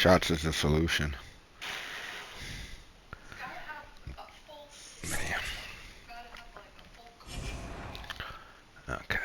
Shots is the solution. Okay.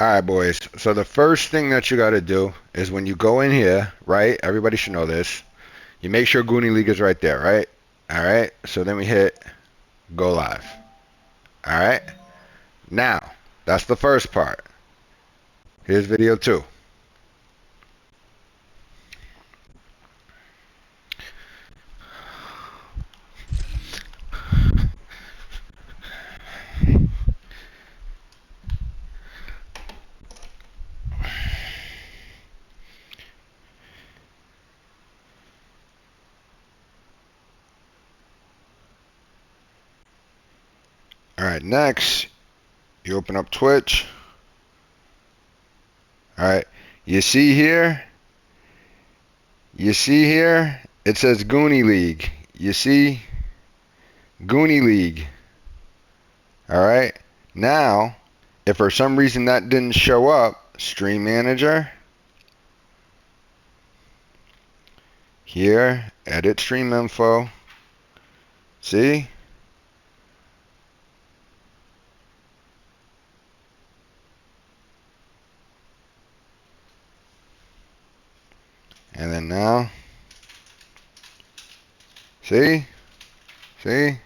All right, boys. So the first thing that you got to do is when you go in here, right? Everybody should know this. You make sure Goonie League is right there, right? All right. So then we hit go live. All right. Now, that's the first part. Here's video 2. All right. Next, you open up Twitch. All right. You see here? You see here? It says Goonie League. You see? Goonie League. All right. Now, if for some reason that didn't show up, Stream Manager. Here, edit stream info. See? And then now, see? See?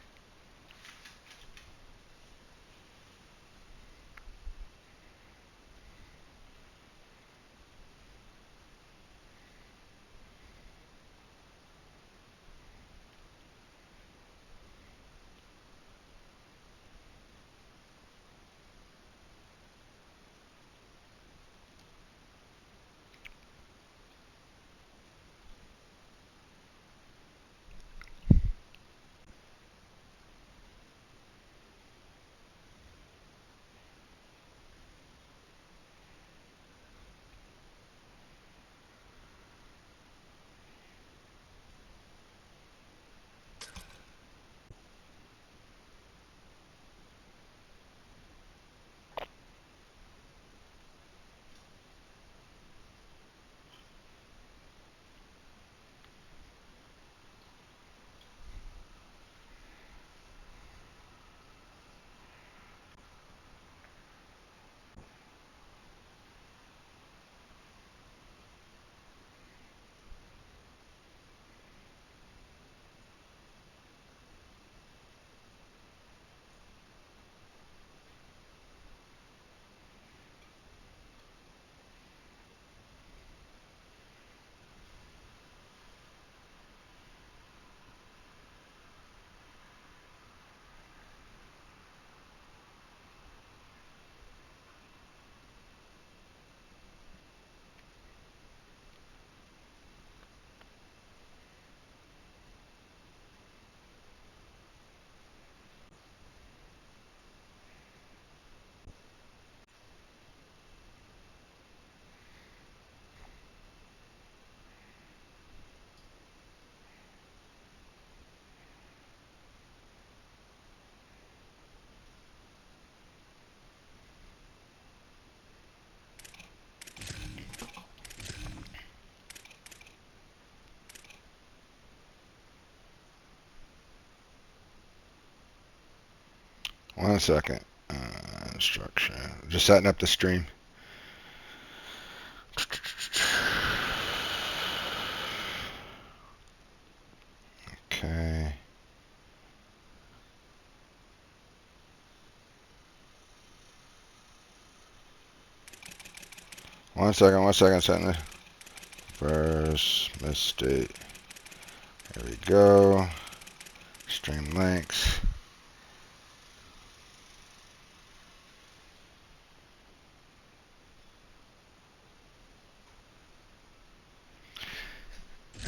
One second. Instruction. Just setting up the stream. Okay. One second, setting the first mistake. There we go. Stream links.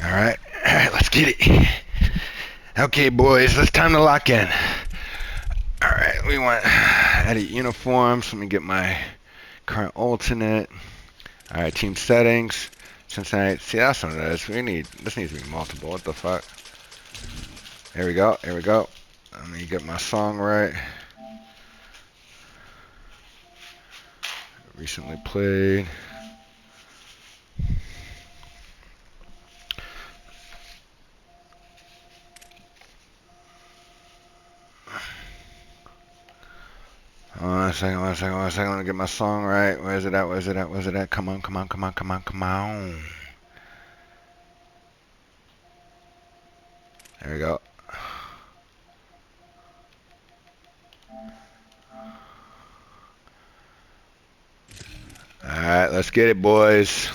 All right, let's get it. Okay, boys, it's time to lock in. All right, we want edit uniforms. Let me get my current alternate. All right, team settings. Cincinnati. See, that's what it is. This needs to be multiple. What the fuck? Here we go. Here we go. Let me get my song right. Recently played. One second. Let me get my song right. Where's it at? Come on. There we go. Alright, let's get it, boys.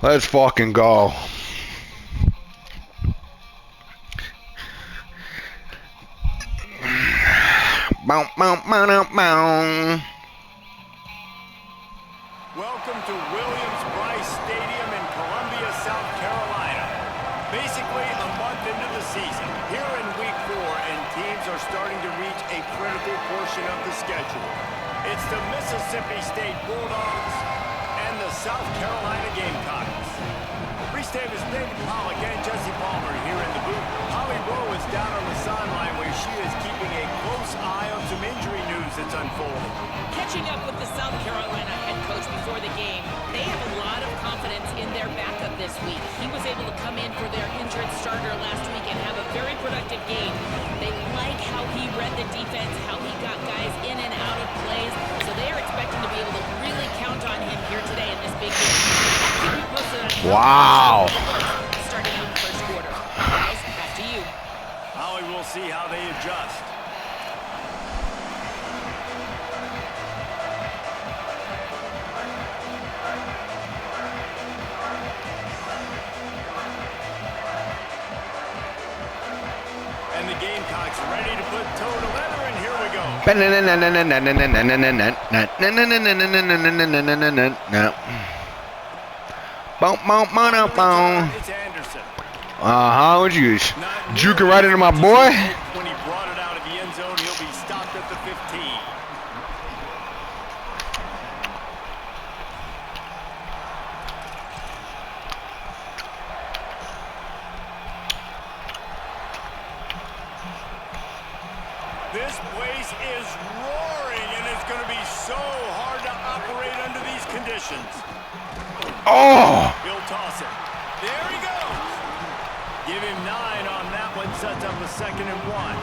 Let's fucking go. Bow, bow, bow, bow, bow. Welcome to Williams-Brice Stadium in Columbia, South Carolina. Basically a month into the season, here in week 4, and teams are starting to reach a critical portion of the schedule. It's the Mississippi State Bulldogs and the South Carolina Gamecocks. Reese Davis, David Pollock, and Jesse Palmer here in the booth. Holly Rowe is down on the sideline where she is keeping a close eye on some injury news that's unfolding. Catching up with the South Carolina head coach before the game, they have a lot of confidence in their backup this week. He was able to come in for their injured starter last week and have a very productive game. They like how he read the defense, how he got guys in and out of plays, so they are expecting to be able to really count on him here today in this big game. Keep you posted on Wow. starting out the first quarter. Guys, back to you. Holly, we'll see how they adjust. And the Gamecocks ready to put toe to leather, and here we go. It's Anderson. What you juking right into my boy? When he brought it out of the end zone, he'll be stopped at the 15. This place is roaring, and it's going to be so hard to operate under these conditions. Oh! He'll toss it. There he goes. Give him 9 on that one. Sets up a 2nd and 1.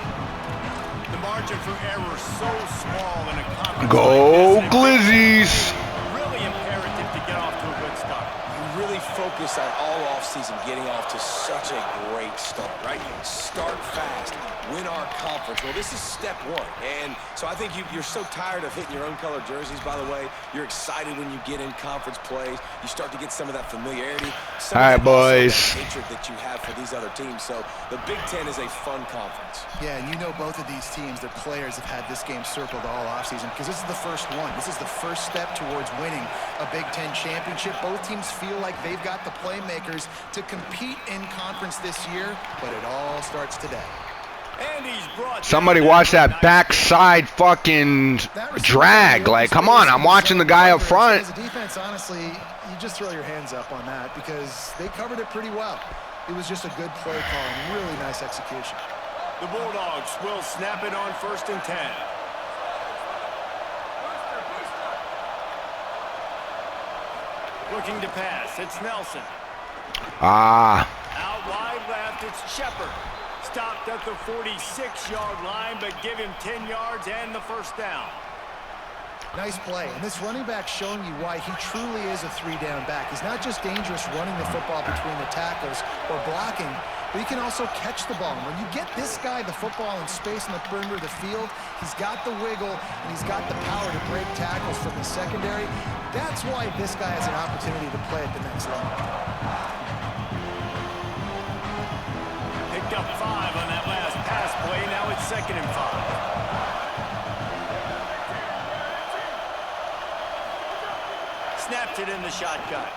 The margin for error so small in a conference Go like this. Glizzies! Really imperative to get off to a good start. You really focus on all offseason getting off to such a great start, right? Start fast, win our conference. Well, this is step 1. And so I think you're so tired of hitting your own color jerseys, by the way. You're excited when you get in conference plays. You start to get some of that familiarity. All right, boys. Hatred that you have for these other teams. So the Big Ten is a fun conference. Yeah, and you know both of these teams, their players have had this game circled all offseason because this is the first one. This is the first step towards winning a Big Ten championship. Both teams feel like they've got the playmakers to compete in conference this year, but it all starts today. And he's brought Somebody watch that backside fucking drag. Like, come on, I'm watching the guy up front. As a defense, honestly, you just throw your hands up on that because they covered it pretty well. It was just a good play call and really nice execution. The Bulldogs will snap it on 1st and 10. Looking to pass, it's Nelson. Ah. Out wide left, it's Shepard. Stopped at the 46-yard line, but give him 10 yards and the 1st down. Nice play, and this running back showing you why he truly is a 3-down back. He's not just dangerous running the football between the tackles or blocking. but he can also catch the ball. And when you get this guy the football in space in the perimeter of the field, he's got the wiggle and he's got the power to break tackles from the secondary. That's why this guy has an opportunity to play at the next level. Picked up 5 on that last pass play. Now it's 2nd and 5. Snapped it in the shotgun.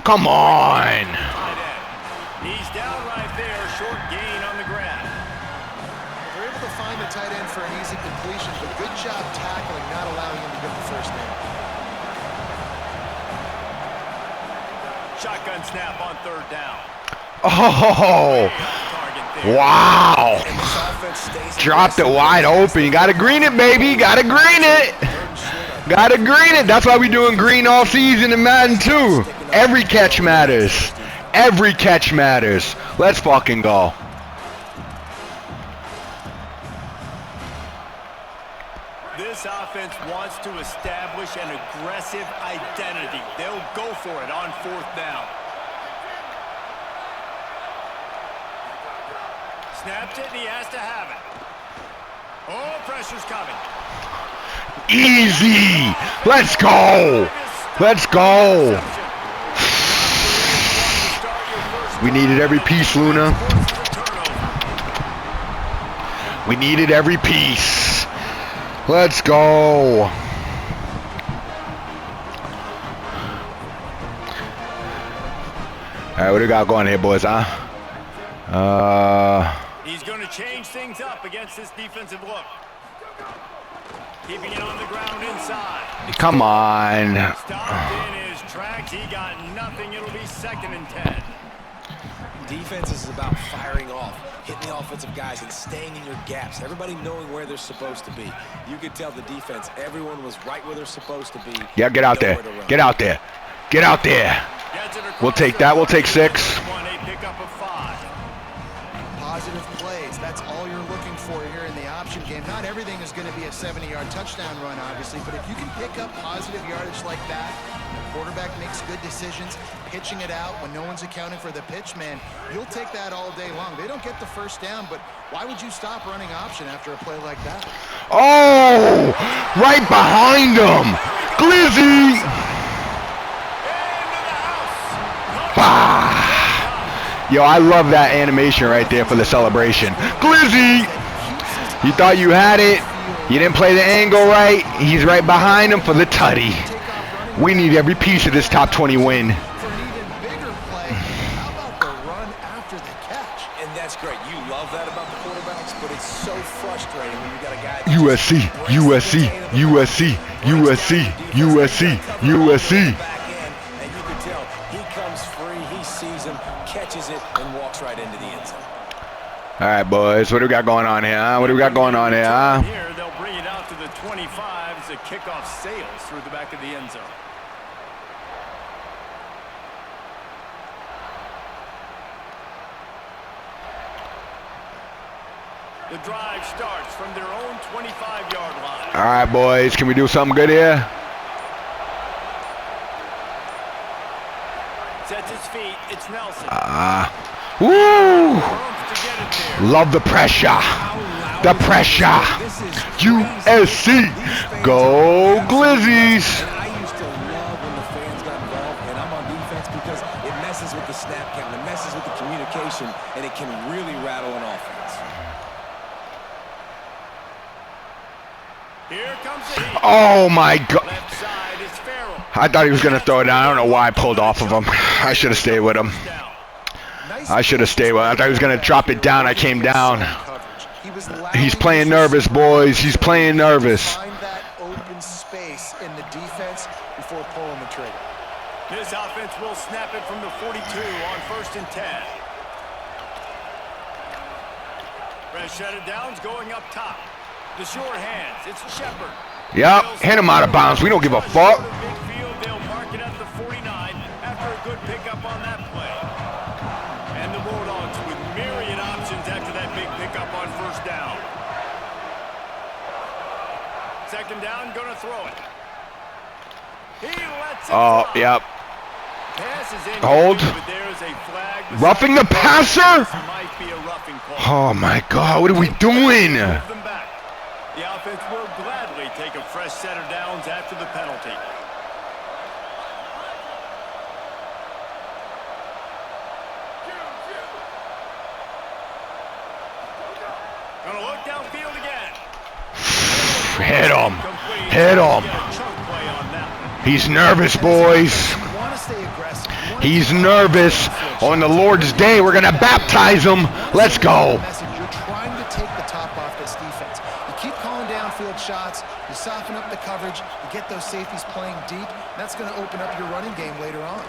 Come on. He's down right there. Short gain on the grab. They're able to find a tight end for an easy completion, but good job tackling, not allowing him to get the first down. Shotgun snap on 3rd down. Oh, wow. Dropped it wide open. You got to green it, baby. Got to green it. Got to green it. That's why we doing green all season in Madden 2. Every catch matters. Every catch matters. Let's fucking go. This offense wants to establish an aggressive identity. They'll go for it on 4th down. Snapped it, and he has to have it. Oh, pressure's coming. Easy. Let's go. Let's go. We needed every piece, Luna. We needed every piece. Let's go. All right, what do we got going here, boys, huh? He's going to change things up against this defensive look. Keeping it on the ground inside. Come on. Stopped in his tracks. He got nothing. It'll be 2nd and 10. Defense is about firing off, hitting the offensive guys, and staying in your gaps. Everybody knowing where they're supposed to be. You could tell the defense, everyone was right where they're supposed to be. Yeah, get out there. Get out there. Get out there. We'll take that. We'll take 6. Pickup of 5. Positive plays. That's all you're looking for here in the option game. Not everything is going to be a 70-yard touchdown run, obviously, but if you can pick up positive yardage like that, the quarterback makes good decisions, pitching it out when no one's accounting for the pitch, man, you'll take that all day long. They don't get the first down, but why would you stop running option after a play like that? Oh, right behind him. Glizzy. Ah. Yo, I love that animation right there for the celebration. Glizzy! You thought you had it. You didn't play the angle right. He's right behind him for the tutty. We need every piece of this top 20 win. For an even bigger play, how about the run after the catch? And that's great. You love that about the quarterbacks, but it's so frustrating when you got a guy that USC, USC, USC, USC, USC, USC. and you can tell he comes free, he sees him, catches it, and walks right into the end zone. All right, boys. What do we got going on here, huh? What do we got going on here, huh? Here, they'll bring it out to the 25 as the kickoff sails through the back of the end zone. The drive starts from their own 25-yard line. All right, boys. Can we do something good here? Sets his feet. It's Nelson. Woo! Love the pressure. The pressure. USC. Go Glizzies. I used to love when the fans got involved, and I'm on defense because it messes with the snap count, it messes with the communication, and it can really rattle an offense. Here comes the heat. Oh, my God. Left side is Farrell. I thought he was going to throw it down. I don't know why I pulled off of him. I should have stayed with him. I should have stayed with him. I thought he was going to drop it down. I came down. He's playing nervous, boys. He's playing nervous. Find that open space in the defense before pulling the trigger. This offense will snap it from the 42 on 1st and 10. Press shutted down's going up top. The short hands, it's Shepard. Yep, hit him out of bounds. We don't give a fuck. They'll mark it at the 49 after a good pickup on that play. And the Bulldogs with myriad options after that big pickup on 1st down. 2nd down, gonna throw it. He lets it fly. Yep. Pass is Hold. incomplete, but there is a flag. Roughing the passer? This might be a roughing call. Oh my God, what are we doing? Move them back. The offense will gladly take a fresh set of downs after the penalty. Gonna look downfield again. Hit him. Hit him. He's nervous, boys. You want to stay aggressive. You wanna He's take nervous. On the Lord's Day, we're going to baptize him. Let's go. message. You're trying to take the top off this defense. You keep calling downfield shots. You soften up the coverage. You get those safeties playing deep. That's going to open up your running game later on.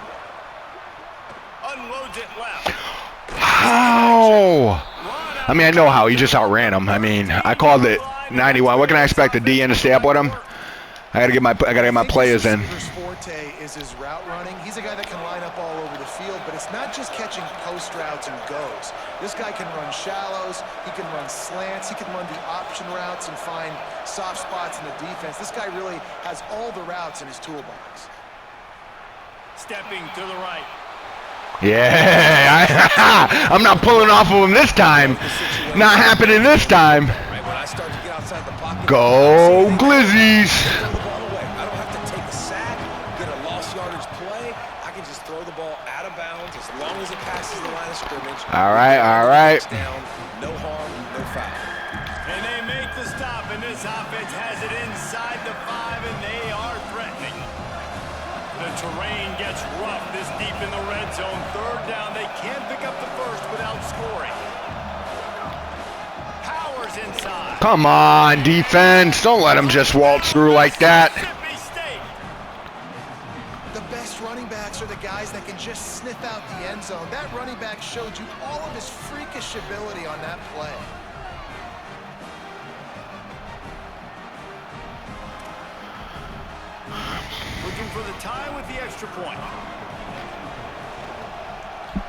Unloads it left. How? I mean, I know how. He just outran him. I mean, I called it 91. What can I expect? The DN to stay up with him? I gotta get my players in. His forte is his route running. He's a guy that can line up all over the field, but it's not just catching post routes and goes. This guy can run shallows, he can run slants, he can run the option routes and find soft spots in the defense. This guy really has all the routes in his toolbox. Stepping to the right. Yeah, I'm not pulling off of him this time. Not happening this time. Right when I start to get outside the pocket, Go Glizzies. throw the ball away. I don't have to take a sack, get a lost yardage play. I can just throw the ball out of bounds as long as it passes the line of scrimmage. All right, all right. Down, no harm, no foul. And they make the stop, and this offense has it inside the 5, and they are threatening. The terrain gets rough this deep in the red zone. Third down, they can't pick up the first without scoring. Powers inside. Come on, defense. Don't let him just waltz through like that. Mississippi State. The best running backs are the guys that can just sniff out the end zone. That running back showed you all of his freakish ability on that play. Looking for the tie with the extra point.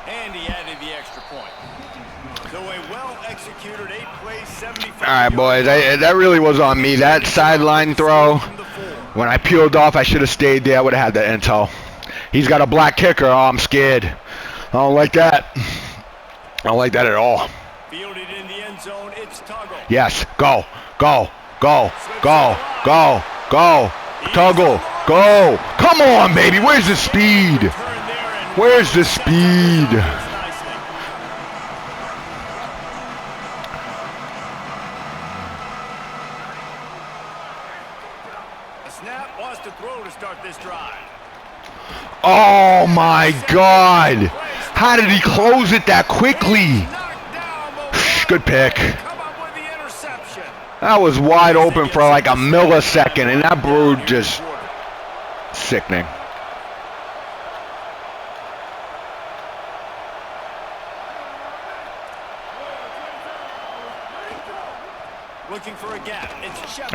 And he added the extra point. So a well-executed 8-play, 75. All right, boys. That really was on me. That sideline throw, when I peeled off, I should have stayed there. I would have had the intel. He's got a black kicker. Oh, I'm scared. I don't like that. I don't like that at all. Fielded in the end zone, it's Tuggle. Yes. Go. Go. Go. Go. Go. Go. Tuggle. Go. Come on, baby. Where's the speed? Where's the speed? A snap wants to throw to start this drive. Oh, my God. How did he close it that quickly? Good pick. Come up with the interception. That was wide open for like a millisecond, and that brood just sickening. Looking for a gap. It's Shepard.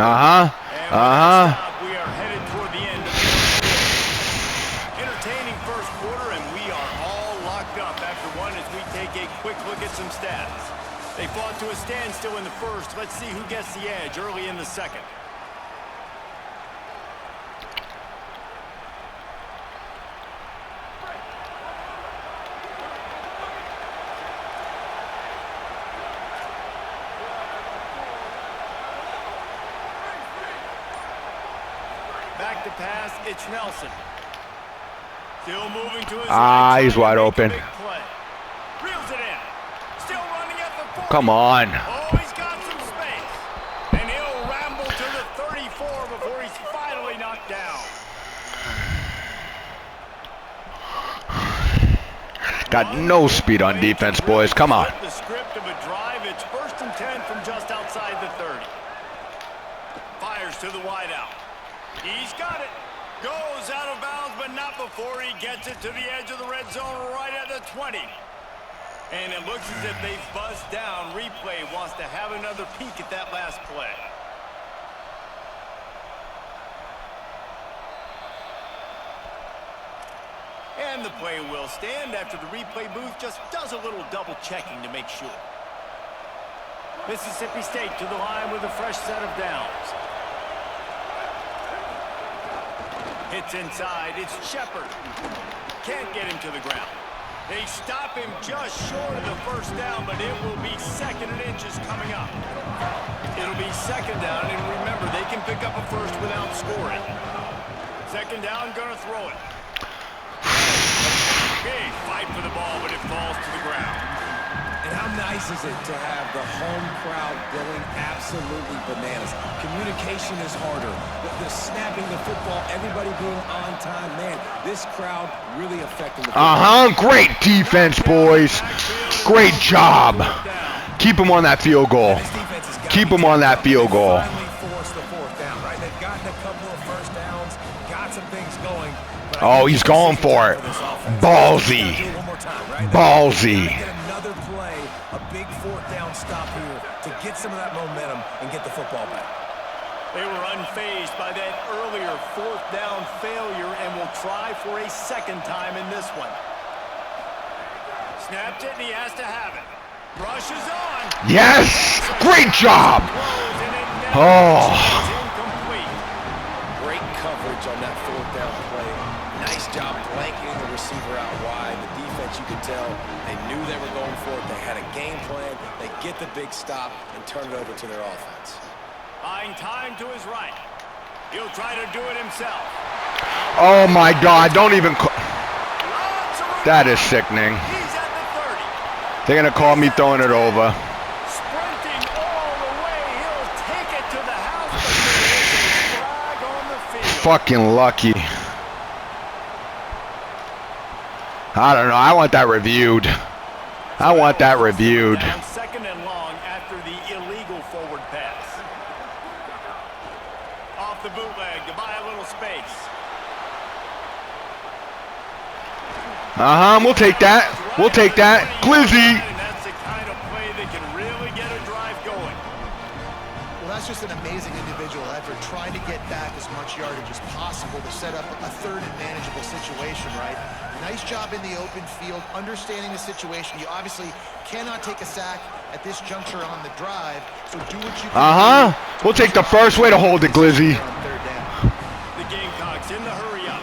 We We are headed toward the end of the entertaining first quarter, and we are all locked up after one as we take a quick look at some stats. They fought to a standstill in the first. Let's see who gets the edge early in the second. Back to pass, it's Nelson. Still moving to his right, he's wide trying to make a open. big play. Reels it in. Still running at the 40. Come on. Oh, he's got some space. And he'll ramble to the 34 before he's finally knocked down. Got no speed on defense, boys. Come on. The script of a drive, it's 1st and 10 from just outside the 30. Fires to the wideout. He's got it. Goes out of bounds, but not before he gets it to the edge of the red zone right at the 20. And it looks as if they've buzzed down. Replay wants to have another peek at that last play. And the play will stand after the replay booth just does a little double checking to make sure. Mississippi State to the line with a fresh set of downs. Hits inside. It's Shepard. Can't get him to the ground. They stop him just short of the first down, but it will be 2nd and inches coming up. It'll be 2nd down, and remember, they can pick up a first without scoring. 2nd down, gonna throw it. Big fight for the ball, but it falls to the ground. And how nice is it to have the home crowd going absolutely bananas? Communication is harder. The snapping the football, everybody being on time. Man, this crowd really affecting the football. Great defense, boys. Great job. Keep them on that field goal. Keep them on that field goal. Finally forced the 4th down, right? They've gotten a couple of first downs, got some things going. Oh, he's going for it. Ballsy. Ballsy. Another play, a big 4th down stop here to get some of that momentum and get the football back. They were unfazed by that earlier 4th down failure and will try for a 2nd time in this one. Snapped it, and he has to have it. Rushes on. Yes! Great job! Oh. Incomplete. Great coverage on that 4th down play. Nice job blanketing the receiver out wide. The defense, you could tell, they knew they were going for it. They had a game plan. They get the big stop and turn it over to their offense. Buying time to his right. He'll try to do it himself. Oh my God, don't even call. Lots of room. That is sickening. He's at the 30. They're gonna call me throwing it over. Sprinting all the way. He'll take it to the house, but there is a flag on the field. Fucking lucky. I don't know, I want that reviewed. I want that reviewed. Down 2nd and long after the illegal forward pass. Off the bootleg to buy a little space. We'll take that. We'll take that. Glizzy. And that's the kind of play that can really get a drive going. Well, that's just an amazing individual effort, trying to get back as much yardage as possible to set up a 3rd and manageable situation, right? Nice job in the open field, understanding the situation. You obviously cannot take a sack at this juncture on the drive, so do what you can. We'll take the first way to hold it, Glizzy. On 3rd down. The Gamecocks in the hurry up.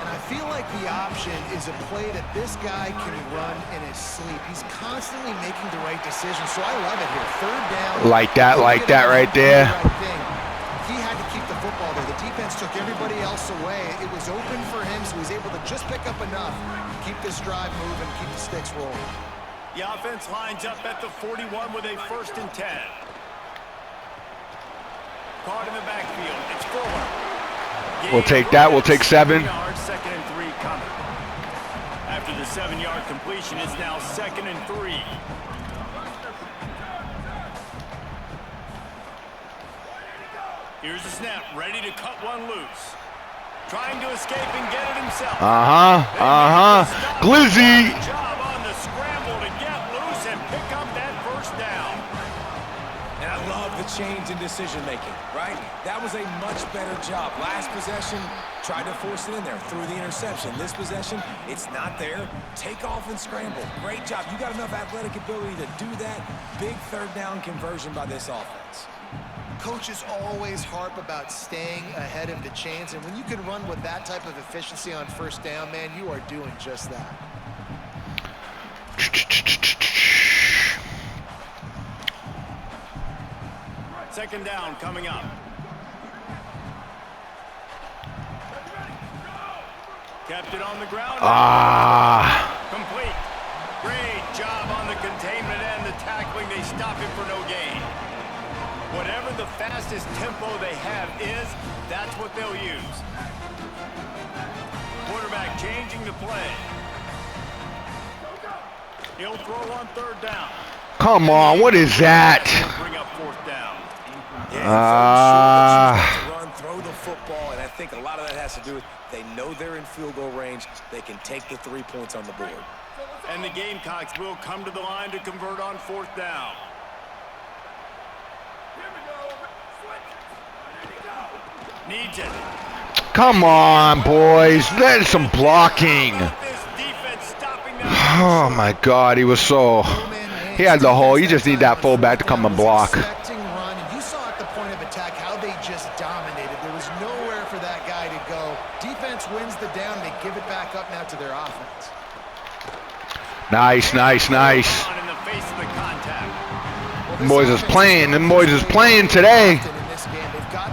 And I feel like the option is a play that this guy can run in his sleep. He's constantly making the right decision, so I love it here. 3rd down. Like that right there. He had to keep the football there. The defense took everybody else away. It was open for him, so he was able to just pick up enough to keep this drive moving, keep the sticks rolling. The offense lines up at the 41 with a 1st and 10. Caught in the backfield. It's Fuller. We'll take that. We'll take 7. 2nd and 3 coming. After the 7-yard completion, it's now 2nd and 3. Here's the snap, ready to cut one loose. Trying to escape and get it himself. Glizzy. Good job on the scramble to get loose and pick up that 1st down. And I love the change in decision-making, right? That was a much better job. Last possession, tried to force it in there, threw the interception. This possession, it's not there. Take off and scramble. Great job. You got enough athletic ability to do that. Big 3rd down conversion by this offense. Coaches always harp about staying ahead of the chains, and when you can run with that type of efficiency on 1st down, man, you are doing just that. Second down coming up. Kept it on the ground. Complete. Great job on the containment and the tackling. They stop him for no gain. Whatever the fastest tempo they have is, that's what they'll use. Quarterback changing the play. He'll throw on 3rd down. Come on, what is that? Bring up 4th down. Run, throw the football, and I think a lot of that has to do with they know they're in field goal range. They can take the 3 points on the board. And the Gamecocks will come to the line to convert on 4th down. Needs it. Come on, boys. There's some blocking. Oh my God, he was so. He had the hole. You just need that fullback to come and block. You saw at the point of attack how they just dominated. There was nowhere for that guy to go. Defense wins the down. They give it back up now to their offense. Nice, nice, nice. In the face of the contact. Them boys is playing. Them boys is playing today.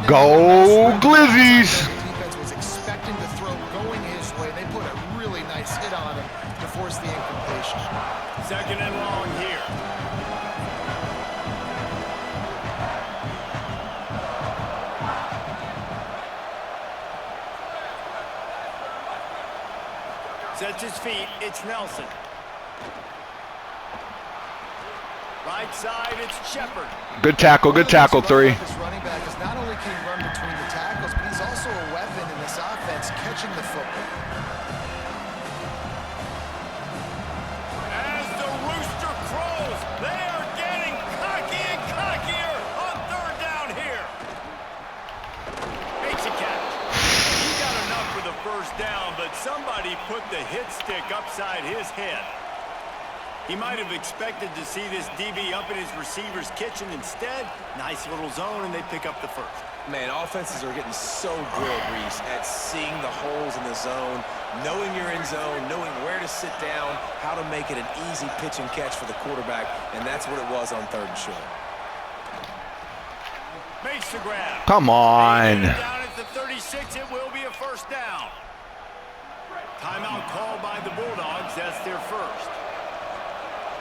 Go Glizzies! Defense was expecting the throw going his way. They put a really nice hit on him to force the incompletion. Second and long here. Sets his feet. It's Nelson. Right side, it's Shepard. Good tackle, 3. This running back is not only can he run between the tackles, but he's also a weapon in this offense, catching the football. As the rooster crows, they are getting cocky and cockier on third down here. Makes a catch. He got enough for the first down, but somebody put the hit stick upside his head. He might have expected to see this DB up in his receiver's kitchen. Instead, nice little zone, and they pick up the first. Man, offenses are getting so good, Reese, at seeing the holes in the zone, knowing you're in zone, knowing where to sit down, how to make it an easy pitch and catch for the quarterback, and that's what it was on third and short. Makes the grab. Come on. Down at the 36, it will be a first down. Timeout called by the Bulldogs. That's their first.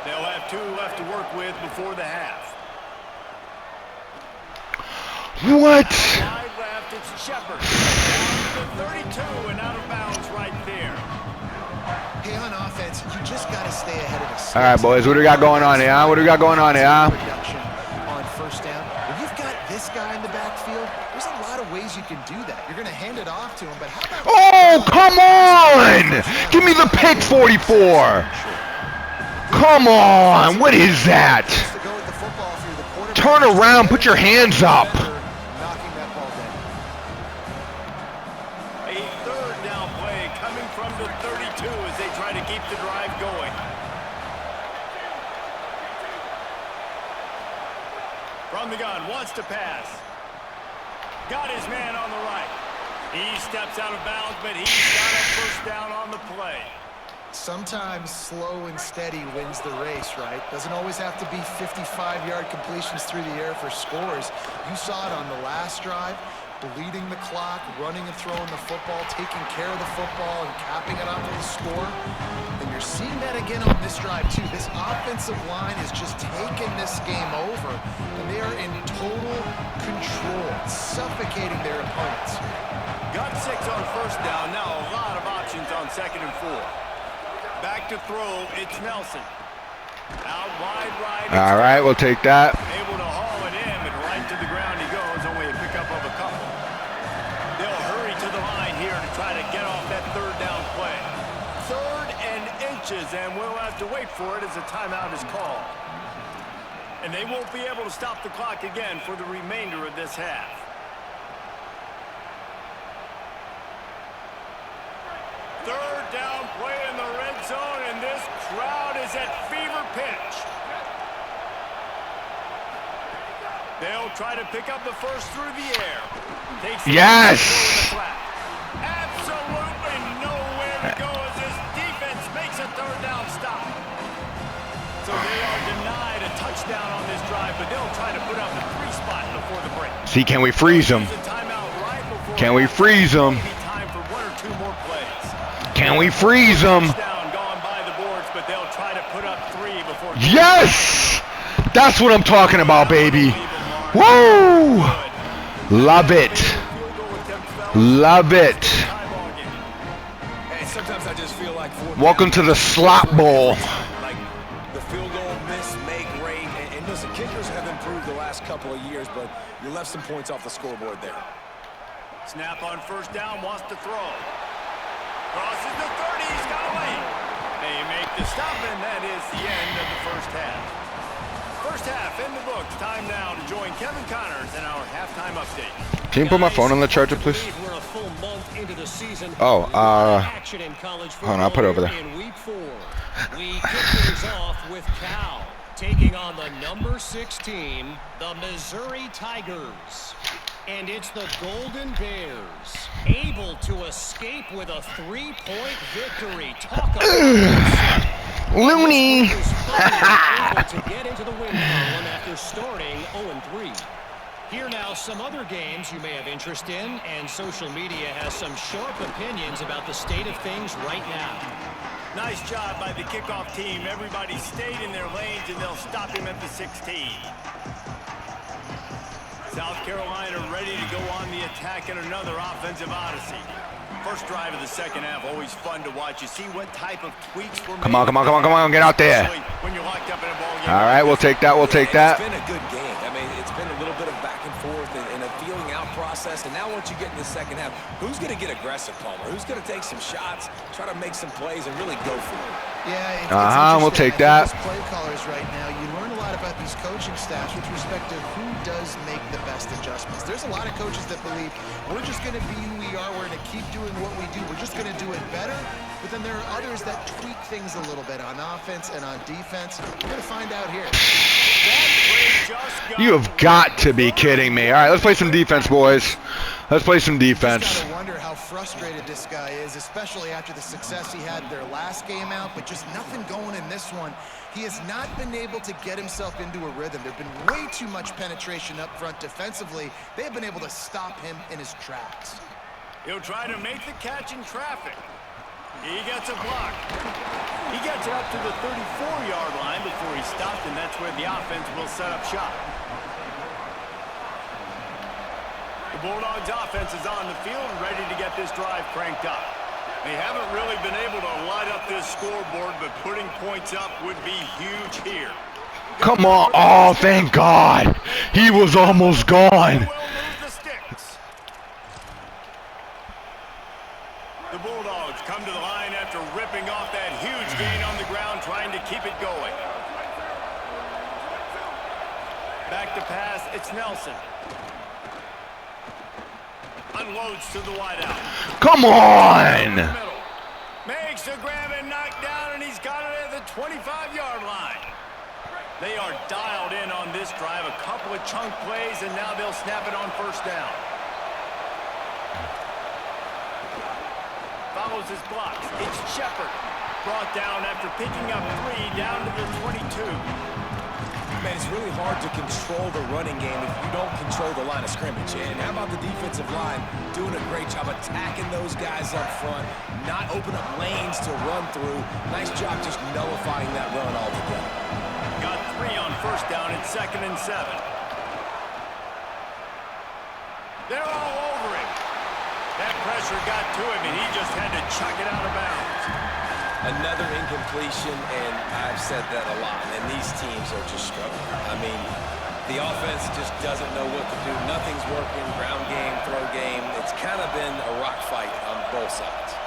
They'll have 2 left to work with before the half. What? Wide left, it's Shepard. Down to the 32 and out of bounds right there. Hey, on offense, you just got to stay ahead of the All right, boys, what do we got going on here? What do we got going on here? Production on first down. When you've got this guy in the backfield, there's a lot of ways you can do that. You're going to hand it off to him, but how about... Oh, come on! Give me the pick 44. Come on, what is that? Turn around, put your hands up. A third down play coming from the 32 as they try to keep the drive going. From the gun, wants to pass. Got his man on the right. He steps out of bounds, but he's got a first down on the play. Sometimes slow and steady wins the race, right? Doesn't always have to be 55-yard completions through the air for scores. You saw it on the last drive, bleeding the clock, running and throwing the football, taking care of the football, and capping it off with a score. And you're seeing that again on this drive, too. This offensive line is just taking this game over, and they are in total control, suffocating their opponents. Got 6 on first down. Now a lot of options on second and 4. Back to throw, it's Nelson. Out wide right. All right, we'll take that. Able to haul it in, but right to the ground he goes. Only a pickup of a couple. They'll hurry to the line here to try to get off that third down play. 3rd and inches, and we'll have to wait for it as a timeout is called. And they won't be able to stop the clock again for the remainder of this half. Third down play in the red zone, and this crowd is at fever pitch. They'll try to pick up the first through the air. Yes! Absolutely nowhere to go as this defense makes a third down stop. So they are denied a touchdown on this drive, but they'll try to put up a 3 spot before the break. See, can we freeze them? Can we freeze them? Time for 1 or 2 more plays. Can we freeze them? Yes! That's what I'm talking about, baby. Woo! Love it. Love it. Sometimes I just feel like welcome to the slop bowl. Like the field goal miss, make, rate, and listen, kickers have improved the last couple of years, but you left some points off the scoreboard there. Snap on first down, wants to throw. Crosses the 30, he's got away. They make the stop, and that is the end of the first half. First half in the books. Time now to join Kevin Connors in our halftime update. Can you put my phone on the charger, please? Oh, hold on, I'll put it over there. In week 4, we kick things off with Cal taking on the number 6 team, the Missouri Tigers. And it's the Golden Bears, able to escape with a 3-point victory. Talk about Looney. able to get into the win column after starting 0-3. Here now, some other games you may have interest in, and social media has some sharp opinions about the state of things right now. Nice job by the kickoff team. Everybody stayed in their lanes, and they'll stop him at the 16. South Carolina ready to go on the attack in another offensive odyssey. First drive of the second half, always fun to watch. You see what type of tweaks were made. Come on, get out there. When you're locked up in a ball game. All right, we'll take that, It's been a good game. I mean, it's been a little bit of back and forth and a feeling out process. And now once you get in the second half, who's going to get aggressive, Palmer? Who's going to take some shots, try to make some plays, and really go for it? Yeah, it's we'll take that. As play callers right now, you learn a lot about these coaching staffs with respect to who does make the best adjustments. There's a lot of coaches that believe we're just going to be who we are. We're going to keep doing what we do. We're just going to do it better. But then there are others that tweak things a little bit on offense and on defense. We're going to find out here. You have got to be kidding me. All right, let's play some defense, boys. Let's play some defense. Just gotta wonder how frustrated this guy is, especially after the success he had their last game out, but just nothing going in this one. He has not been able to get himself into a rhythm. There's been way too much penetration up front defensively. They've been able to stop him in his tracks. He'll try to make the catch in traffic. He gets a block. He gets it up to the 34-yard line before he stopped, and that's where the offense will set up shop. The Bulldogs offense is on the field and ready to get this drive cranked up. They haven't really been able to light up this scoreboard, but putting points up would be huge here. Come on. Oh, thank God. He was almost gone. The Bulldogs come to the line after ripping off that huge gain on the ground, trying to keep it going. Back to pass, it's Nelson. Unloads to the wideout. Come on! Makes a grab and knock down, and he's got it at the 25-yard line. They are dialed in on this drive. A couple of chunk plays, and now they'll snap it on first down. Follows his blocks. It's Shepard. Brought down after picking up 3 down to the 22. Man, it's really hard to control the running game if you don't control the line of scrimmage. And how about the defensive line doing a great job attacking those guys up front, not open up lanes to run through. Nice job just nullifying that run altogether. Got 3 on first down and 2nd and 7. They're all over him. That pressure got to him, and he just had to chuck it out of bounds. Another incompletion, and I've said that a lot, and these teams are just struggling. I mean, the offense just doesn't know what to do. Nothing's working, ground game, throw game. It's kind of been a rock fight on both sides.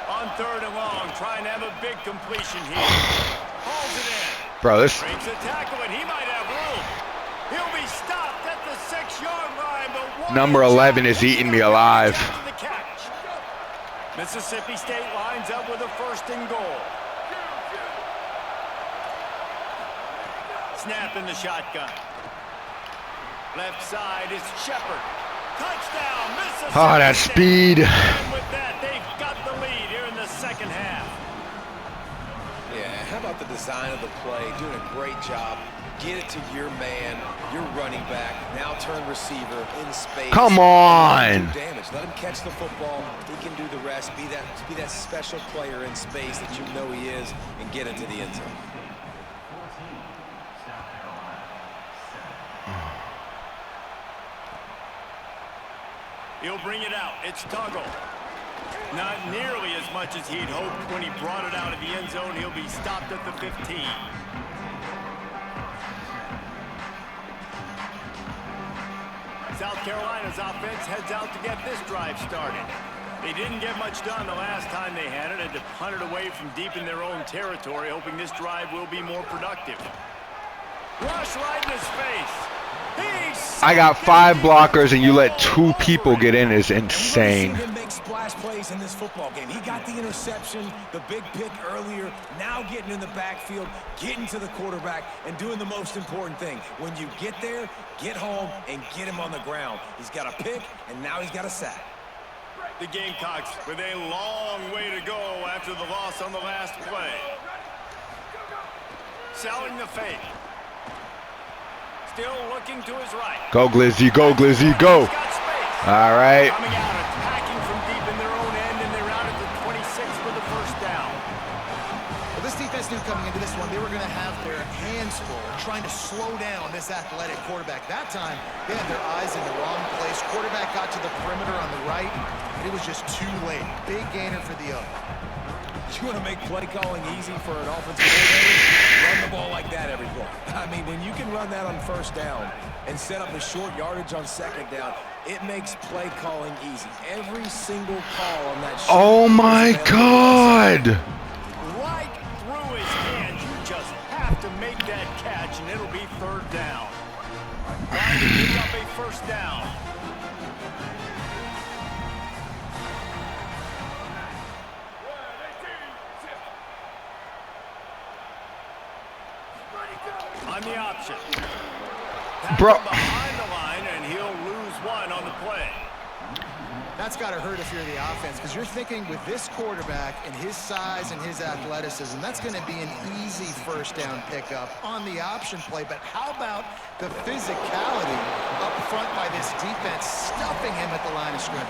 On 3rd and long, trying to have a big completion here. Hauls it in. Bro, this... Breaks a tackle, and he might have room. He'll be stopped at the 6-yard line, but Number 11 is eating me alive. Mississippi State lines up with a 1st and goal. Snap in the shotgun. Left side is Shepard. Touchdown, Mississippi State. Oh, that speed. And with that, they've got the lead here in the second half. Yeah, how about the design of the play? Doing a great job. Get it to your man, your running back, now turn receiver in space. Come on! Do damage. Let him catch the football. He can do the rest. Be that special player in space that you know he is, and get into the end zone. He'll bring it out. It's Tuggle. Not nearly as much as he'd hoped when he brought it out of the end zone. He'll be stopped at the 15. South Carolina's offense heads out to get this drive started. They didn't get much done the last time they had it, and to punt it away from deep in their own territory, hoping this drive will be more productive. Rush right in his face. I got 5 blockers and you let 2 people get in is insane. We've seen him make splash plays in this football game. He got the interception, the big pick earlier, now getting in the backfield, getting to the quarterback, and doing the most important thing. When you get there, get home and get him on the ground. He's got a pick, and now he's got a sack. The Gamecocks with a long way to go after the loss on the last play. Selling the fake. Still looking to his right. Go, Glizzy, go, Glizzy, go. All right. Coming out, attacking from deep in their own end, and they're out at the 26 for the first down. Well, this defense knew coming into this one they were going to have their hands full trying to slow down this athletic quarterback. That time, they had their eyes in the wrong place. Quarterback got to the perimeter on the right, and it was just too late. Big gainer for the other. You want to make play calling easy for an offensive coordinator? Run the ball like that every play. I mean, when you can run that on first down and set up a short yardage on second down, it makes play calling easy. Every single call on that shot. Oh my God. Right through his hands. You just have to make that catch, and it'll be third down. Trying to pick up a first down. On the option. Bro. Behind the line, and he'll lose one on the play. That's got to hurt if you're the offense, because you're thinking with this quarterback and his size and his athleticism, that's going to be an easy first down pickup on the option play. But how about the physicality up front by this defense, stuffing him at the line of scrimmage?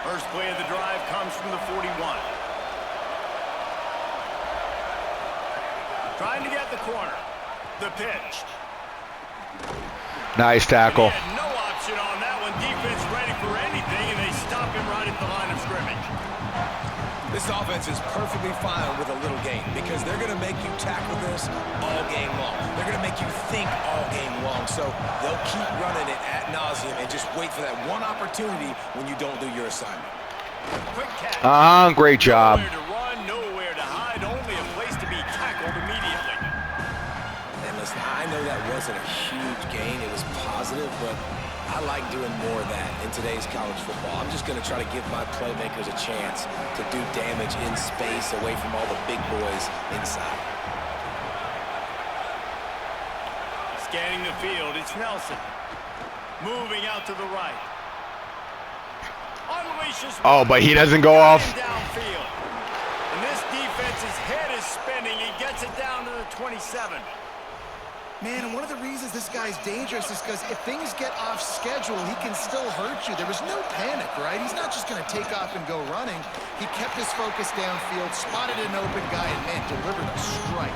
First play of the drive comes from the 41. Trying to get the corner. The pitch. Nice tackle. He had no option on that one. Defense ready for anything, and they stop him right at the line of scrimmage. This offense is perfectly fine with a little game because they're going to make you tackle this all game long. They're going to make you think all game long. So they'll keep running it ad nauseum and just wait for that one opportunity when you don't do your assignment. Quick catch. Great job. Nowhere to run, nowhere to hide, only a place to be tackled immediately. And listen, I know that wasn't a huge gain. It was positive, but I like doing more of that in today's college football. I'm just going to try to give my playmakers a chance to do damage in space away from all the big boys inside. Scanning the field, it's Nelson. Moving out to the right. Unleashes. Oh, but he doesn't go off. Downfield. And this defense's head is spinning. He gets it down to the 27. Man, and one of the reasons this guy's dangerous is because if things get off schedule, he can still hurt you. There was no panic, right? He's not just going to take off and go running. He kept his focus downfield, spotted an open guy, and, man, delivered a strike.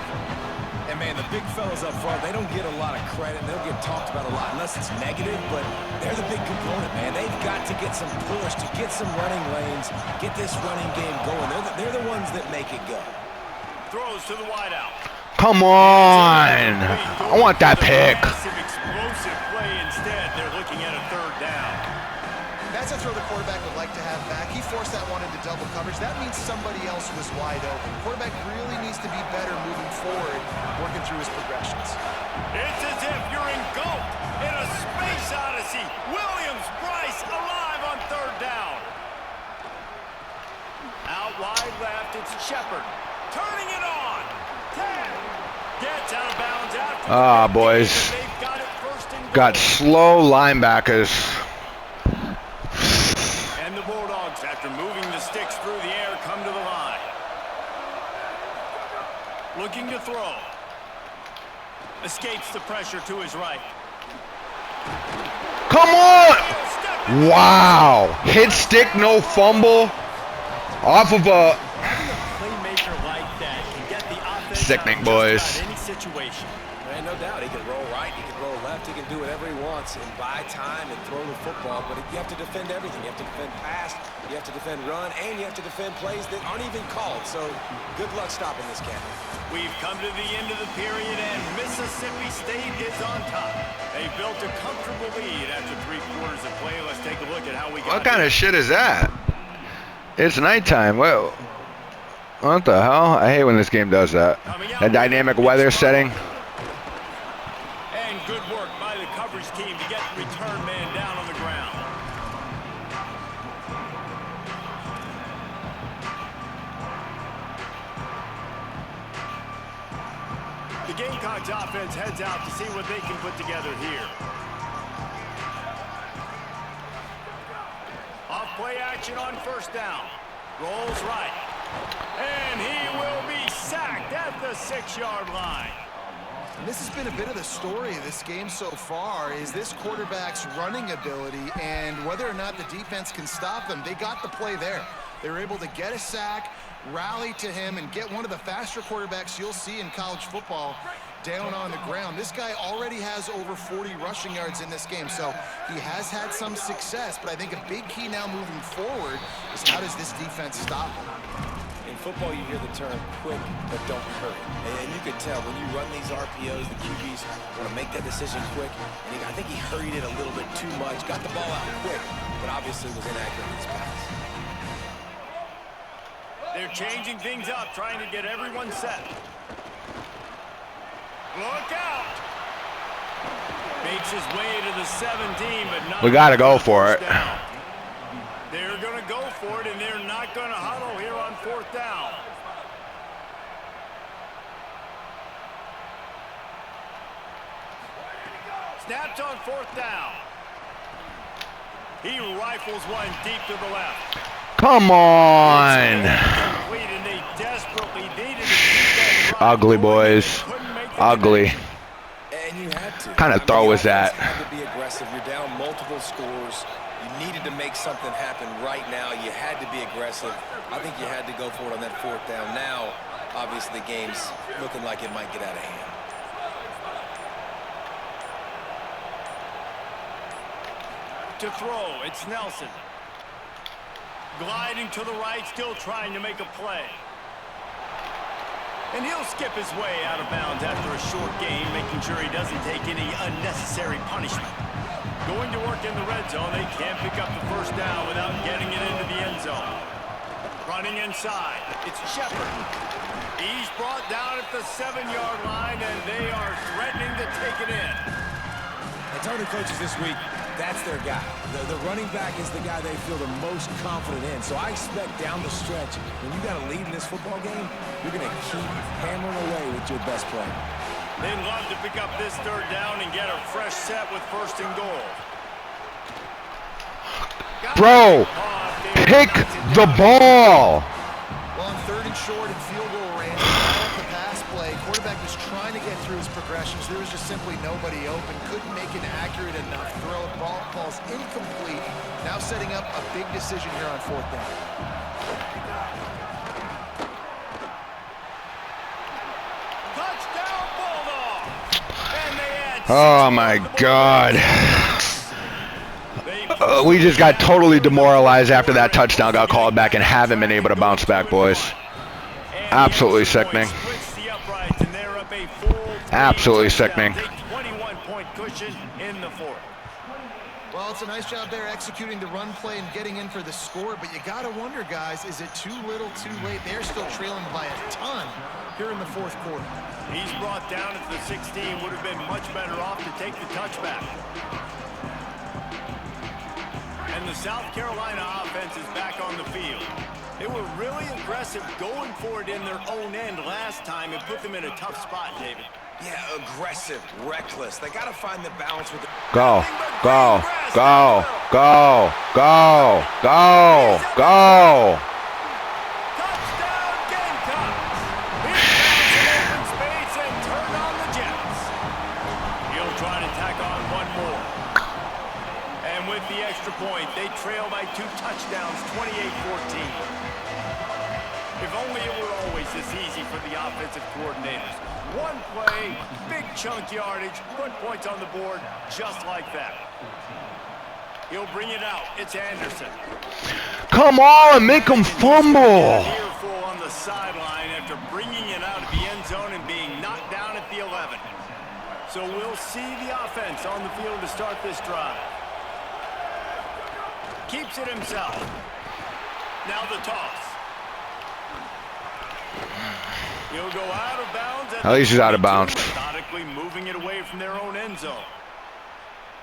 And, man, the big fellas up front, they don't get a lot of credit. They don't get talked about a lot unless it's negative, but they're the big component, man. They've got to get some push, to get some running lanes, get this running game going. They're the ones that make it go. Throws to the wideout. Come on. I want that pick. Massive explosive play instead. They're looking at a third down. That's a throw the quarterback would like to have back. He forced that one into double coverage. That means somebody else was wide open. Quarterback really needs to be better moving forward, working through his progressions. It's as if you're engulfed in a space odyssey. Williams-Brice alive on third down. Out wide left, it's Shepard. Turning it on. 10. Gets out of bounds after boys. They've got it first and goal. Got slow linebackers. And the Bulldogs, after moving the sticks through the air, come to the line. Looking to throw. Escapes the pressure to his right. Come on! Wow. Hit stick, no fumble. Off of a... Having a playmaker like that can get the offense Sickening, out of boys. just about any situation. Man, no doubt. He can roll right, he can roll left, he can do whatever he wants and buy time and throw the football, but you have to defend everything. You have to defend pass, you have to defend run, and you have to defend plays that aren't even called. So good luck stopping this cat. We've come to the end of the period, and Mississippi State is on top. They built a comfortable lead after 3 quarters of play. Let's take a look at how we got What kind of shit is that? It's nighttime. Well, What the hell? I hate when this game does that. The dynamic weather setting. And good work by the coverage team to get the return man down on the ground. The Gamecocks offense heads out to see what they can put together here. Off play action on first down. Rolls right. And he will be sacked at the 6-yard line. And this has been a bit of the story of this game so far, is this quarterback's running ability and whether or not the defense can stop them. They got the play there. They were able to get a sack, rally to him, and get one of the faster quarterbacks you'll see in college football down on the ground. This guy already has over 40 rushing yards in this game, so he has had some success, but I think a big key now moving forward is how does this defense stop him? In football, you hear the term quick, but don't hurry. And you can tell when you run these RPOs, the QBs want to make that decision quick. And I think he hurried it a little bit too much, got the ball out quick, but obviously was inaccurate in his pass. They're changing things up, trying to get everyone set. Look out! Makes his way to the 17, but not. We got to go for it. Down. They're going to go for it, and they're not going to huddle here on fourth down. Snapped on fourth down. He rifles one deep to the left. Come on. Ugly, boys. Ugly. And you had to. Kind of throw was that? You had to be aggressive. You're down multiple scores. You needed to make something happen right now. You had to be aggressive. I think you had to go for it on that fourth down. Now, obviously, the game's looking like it might get out of hand. To throw, it's Nelson. Gliding to the right, still trying to make a play. And he'll skip his way out of bounds after a short gain, making sure he doesn't take any unnecessary punishment. Going to work in the red zone, they can't pick up the first down without getting it into the end zone. Running inside, it's Shepard. He's brought down at the 7-yard line, and they are threatening to take it in. I told the coaches this week, that's their guy. The running back is the guy they feel the most confident in. So I expect down the stretch, when you got a lead in this football game, you're going to keep hammering away with your best player. They'd love to pick up this third down and get a fresh set with first and goal. Bro, pick the ball. Well, on third and short and field goal range, the pass play, quarterback was trying to get through his progressions. There was just simply nobody open. Couldn't make an accurate enough throw. Ball's incomplete. Now setting up a big decision here on fourth down. Touchdown, Bulldogs! And they add Oh my God. We just got totally demoralized after that touchdown got called back and haven't been able to bounce back, boys. Absolutely sickening. Absolutely sickening. 21-point cushion in the fourth. Well, it's a nice job there executing the run play and getting in for the score, but you got to wonder, guys, is it too little, too late? They're still trailing by a ton here in the fourth quarter. He's brought down at the 16. Would have been much better off to take the touchback. And the South Carolina offense is back on the field. They were really aggressive going for it in their own end last time and put them in a tough spot, David. Yeah, aggressive, reckless. They got to find the balance with it. Go, go, go, go, go, go, go. Touchdown, Gamecocks! He found some open space and turned on the Jets. He'll try to tack on one more. And with the extra point, they trail by 2 touchdowns, 28-14. If only it were always this easy for the offensive coordinators. One play, big chunk yardage, put points on the board just like that. He'll bring it out. It's Anderson. Come on, make him fumble. Earful on the sideline after bringing it out of the end zone and being knocked down at the 11. So we'll see the offense on the field to start this drive. Keeps it himself. Now the toss. He'll go out of bounds At least he's out of bounds. methodically moving it away from their own end zone.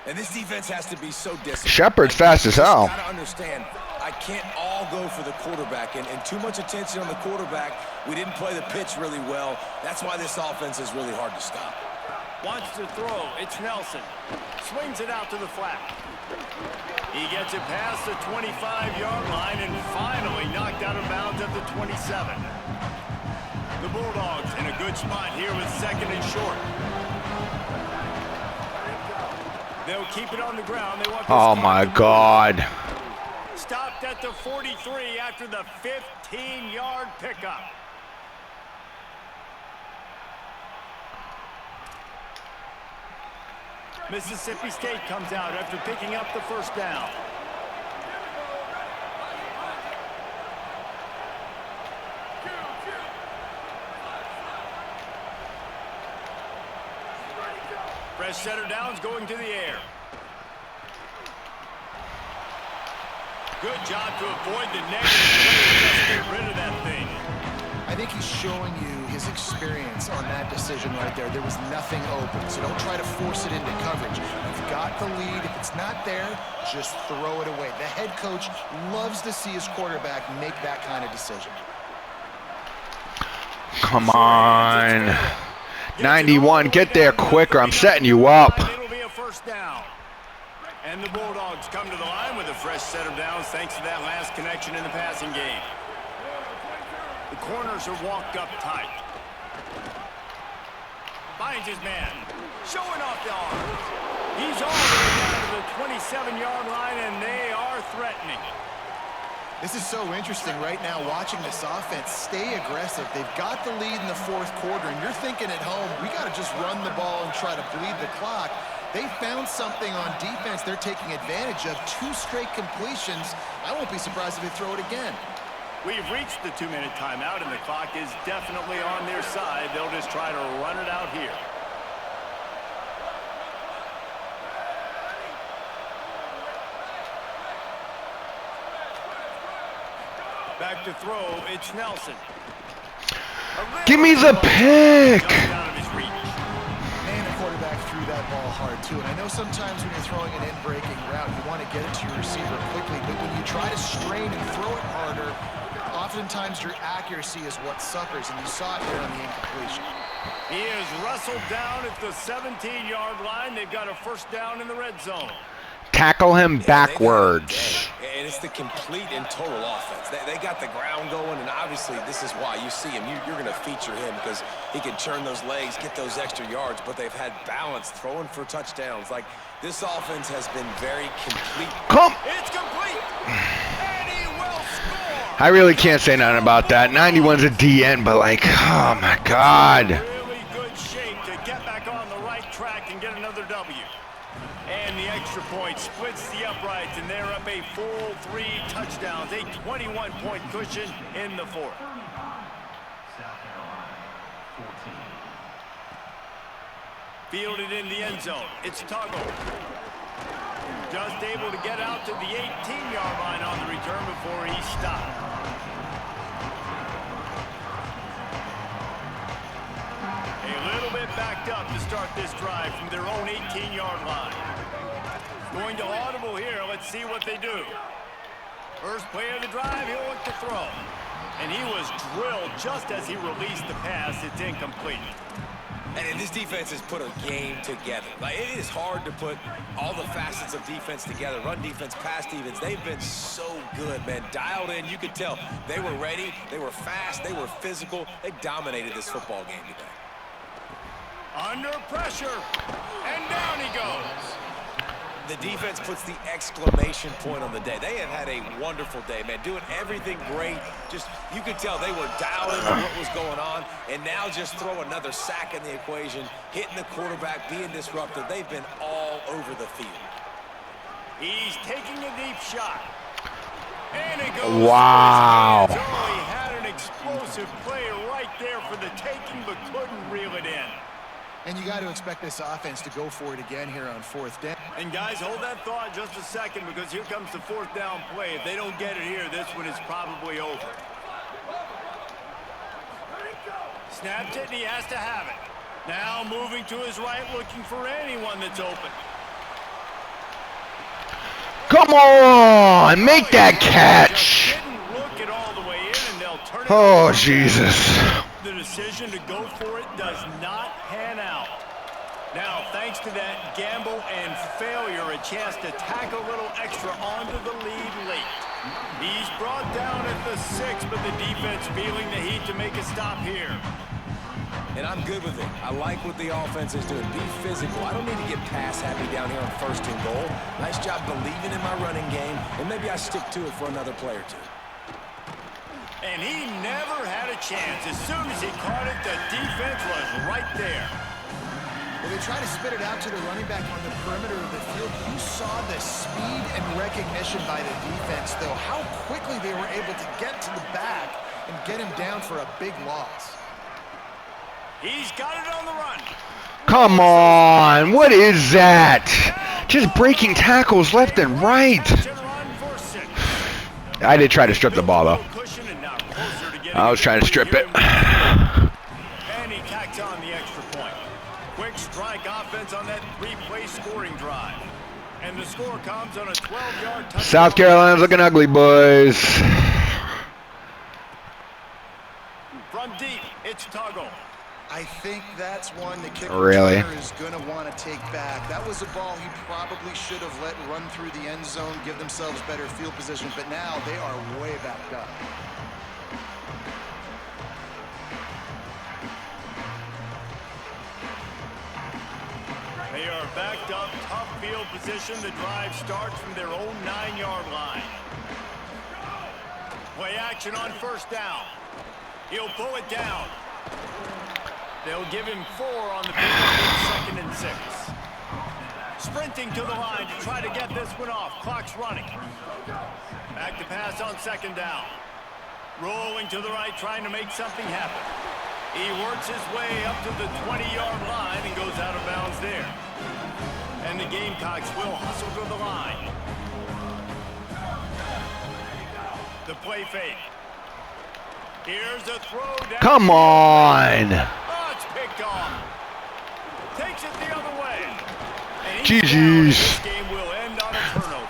And this defense has to be so disciplined. Shepard's fast as hell. You got to understand, I can't all go for the quarterback, and too much attention on the quarterback. We didn't play the pitch really well. That's why this offense is really hard to stop. Wants to throw. It's Nelson. Swings it out to the flat. He gets it past the 25-yard line and finally knocked out of bounds at the 27. The Bulldogs in a good spot here with second and short. They'll keep it on the ground. They want this Oh my God. Stopped at the 43 after the 15-yard pickup. Mississippi State comes out after picking up the first down. Fresh set of downs going to the air. Good job to avoid the negative play. Just get rid of that thing. I think he's showing you his experience on that decision right there. There was nothing open, so don't try to force it into coverage. You've got the lead. If it's not there, just throw it away. The head coach loves to see his quarterback make that kind of decision. Come on. 91, get there quicker. I'm setting you up. It'll be a first down. And the Bulldogs come to the line with a fresh set of downs thanks to that last connection in the passing game. The corners are walked up tight. Finds his man. Showing off the arm. He's all the way down to the 27-yard line, and they are threatening. This is so interesting right now watching this offense stay aggressive. They've got the lead in the fourth quarter, and you're thinking at home, we got to just run the ball and try to bleed the clock. They found something on defense they're taking advantage of. 2 straight completions. I won't be surprised if they throw it again. We've reached the 2-minute timeout, and the clock is definitely on their side. They'll just try to run it out here. Back to throw, it's Nelson. Give me the pick. Just out of his reach. And the quarterback threw that ball hard, too. And I know sometimes when you're throwing an in-breaking route, you want to get it to your receiver quickly. But when you try to strain and throw it harder, oftentimes your accuracy is what suffers. And you saw it here on the incompletion. He is wrestled down at the 17-yard line. They've got a first down in the red zone. Tackle him backwards. And it's the complete and total offense. They got the ground going, and obviously this is why you see him. You're going to feature him because he can turn those legs, get those extra yards, but they've had balance throwing for touchdowns. Like, this offense has been very complete. Come. It's complete. And he will score. I really can't say nothing about that. 91's a DN, but like, oh my God. Really good shape to get back on the right track and get another W. And the extra point splits the uprights, and they're up a full 3 touchdowns, a 21-point cushion in the fourth. Fielded in the end zone. It's Tuggle. Just able to get out to the 18-yard line on the return before he stopped. A little bit backed up to start this drive from their own 18-yard line. Going to audible here. Let's see what they do. First play of the drive, he'll look to throw. And he was drilled just as he released the pass. It's incomplete. And this defense has put a game together. Like, it is hard to put all the facets of defense together. Run defense, pass defense. They've been so good, man. Dialed in. You could tell they were ready. They were fast. They were physical. They dominated this football game today. Under pressure. And down he goes. The defense puts the exclamation point on the day. They have had a wonderful day, man. Doing everything great. Just, you could tell they were dialed into what was going on. And now just throw another sack in the equation, hitting the quarterback, being disruptive. They've been all over the field. He's taking a deep shot. And it goes. Wow. He had an explosive play right there for the taking, but couldn't reel it in. And you got to expect this offense to go for it again here on 4th down. And guys, hold that thought just a second, because here comes the 4th down play. If they don't get it here, this one is probably over. Snapped it, and he has to have it. Now moving to his right, looking for anyone that's open. Come on, make that catch. Didn't look it all the way in, and they'll turn it Oh, over. Jesus. The decision to go for it does not pan out. Now, thanks to that gamble and failure, a chance to tack a little extra onto the lead late. He's brought down at the 6, but the defense feeling the heat to make a stop here. And I'm good with it. I like what the offense is doing. Be physical. I don't need to get pass happy down here on 1st and goal. Nice job believing in my running game, and maybe I stick to it for another play or two. And he never had a chance. As soon as he caught it, the defense was right there. Well, they try to spit it out to the running back on the perimeter of the field. You saw the speed and recognition by the defense, though, how quickly they were able to get to the back and get him down for a big loss. He's got it on the run. Come on, what is that? Just breaking tackles left and right. I did try to strip the ball, though. I was trying to strip it. And he tacks on the extra point. Quick strike offense on that 3-play scoring drive. And the score comes on a 12-yard touchdown. South Carolina's looking ugly, boys. From deep, it's Tuggle. I think that's one the kicker Really? is going to want to take back. That was a ball he probably should have let run through the end zone, give themselves better field position, but now they are way backed up. They are backed up, tough field position. The drive starts from their own 9-yard line. Play action on 1st down. He'll pull it down. They'll give him 4 on the big 2nd and 6. Sprinting to the line to try to get this one off. Clock's running. Back to pass on 2nd down. Rolling to the right, trying to make something happen. He works his way up to the 20-yard line and goes out of bounds there. And the Gamecocks will hustle to the line. The play fake. Here's a throw down. Come on. Oh, it's picked off. Takes it the other way. And GG's. this game will end on a turnover.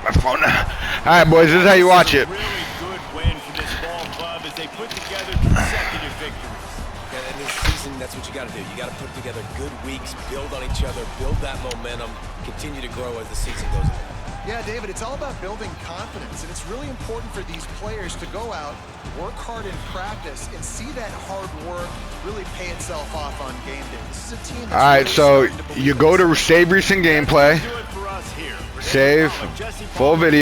My phone. All right, boys, this is how you watch it. Really good win for this ball club as they put together consecutive victories. Yeah, in this season, that's what you got to do. You got to put together good weeks, build on each other, build that momentum, continue to grow as the season goes on. Yeah, David, it's all about building confidence, and it's really important for these players to go out, work hard in practice, and see that hard work really pay itself off on game day. This is a team that's All right, really so starting to believe you go to save recent gameplay, Do it for us here. save, full video.